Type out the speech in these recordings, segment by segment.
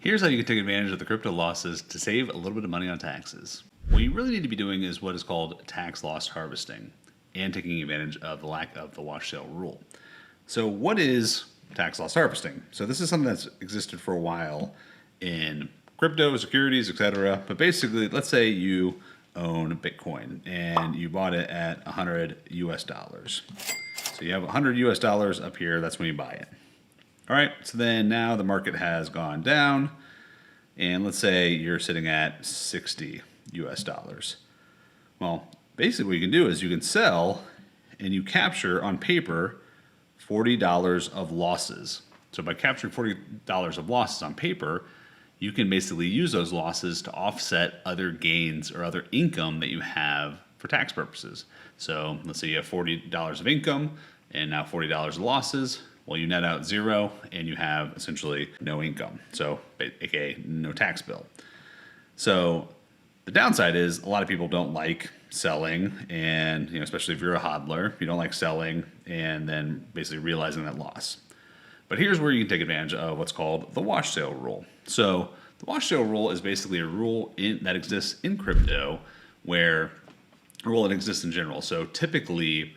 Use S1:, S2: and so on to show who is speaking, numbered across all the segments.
S1: Here's how you can take advantage of the crypto losses to save a little bit of money on taxes. What you really need to be doing is what is called tax loss harvesting and taking advantage of the lack of the wash sale rule. So what is tax loss harvesting? So this is something that's existed for a while in crypto, securities, etc. But basically, let's say you own Bitcoin and you bought it at 100 US dollars. So you have 100 US dollars up here, that's when you buy it. All right, so then now the market has gone down, and let's say you're sitting at 60 US dollars. Well, basically what you can do is you can sell and you capture on paper $40 of losses. So by capturing $40 of losses on paper, you can basically use those losses to offset other gains or other income that you have for tax purposes. So let's say you have $40 of income and now $40 of losses. Well, you net out zero and you have essentially no income. So aka no tax bill. So the downside is a lot of people don't like selling, and especially if you're a hodler, you don't like selling and then basically realizing that loss. But here's where you can take advantage of what's called the wash sale rule. So the wash sale rule is basically a rule that exists in crypto, where a rule that exists in general. So typically,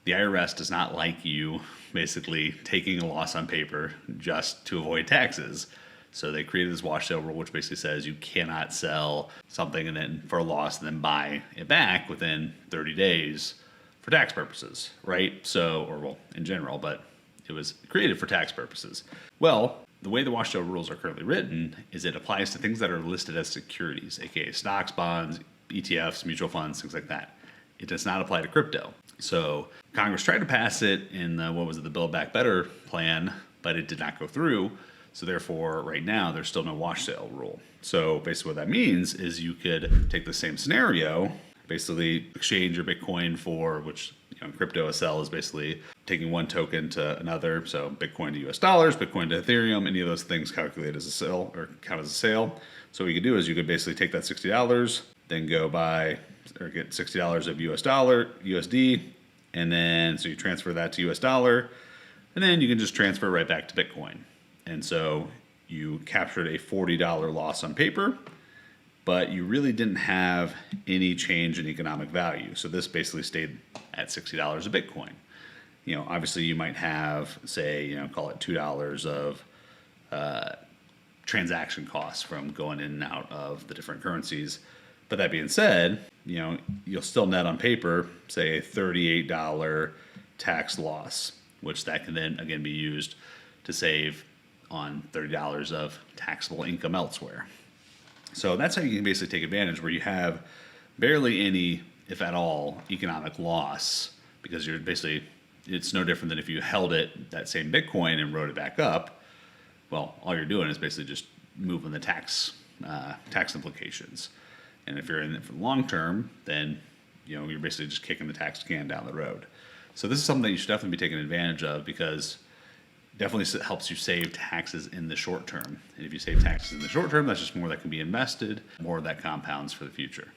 S1: the IRS does not like you basically taking a loss on paper just to avoid taxes. So they created this wash sale rule, which basically says you cannot sell something and then for a loss and then buy it back within 30 days for tax purposes, right? So, or well, in general, but it was created for tax purposes. Well, the way the wash sale rules are currently written is it applies to things that are listed as securities, aka stocks, bonds, ETFs, mutual funds, things like that. It does not apply to crypto. So Congress tried to pass it in the Build Back Better plan, but it did not go through. So therefore, right now, there's still no wash sale rule. So basically what that means is you could take the same scenario, basically exchange your Bitcoin for, which in crypto, a sell is basically taking one token to another. So Bitcoin to US dollars, Bitcoin to Ethereum, any of those things calculate as a sell or count as a sale. So what you could do is you could basically take that $60, then go buy or get $60 of USD, and then so you transfer that to US dollar, and then you can just transfer right back to Bitcoin. And so you captured a $40 loss on paper, but you really didn't have any change in economic value. So this basically stayed at $60 a Bitcoin. Obviously you might have, say, call it $2 of transaction costs from going in and out of the different currencies. But that being said, you'll still net on paper, say, a $38 tax loss, which that can then again be used to save on $30 of taxable income elsewhere. So that's how you can basically take advantage, where you have barely any, if at all, economic loss, because you're basically, it's no different than if you held that same Bitcoin and wrote it back up. Well, all you're doing is basically just moving the tax implications. And if you're in it for the long term, then you're basically just kicking the tax can down the road. So this is something that you should definitely be taking advantage of, because it definitely helps you save taxes in the short term. And if you save taxes in the short term, that's just more that can be invested, more that compounds for the future.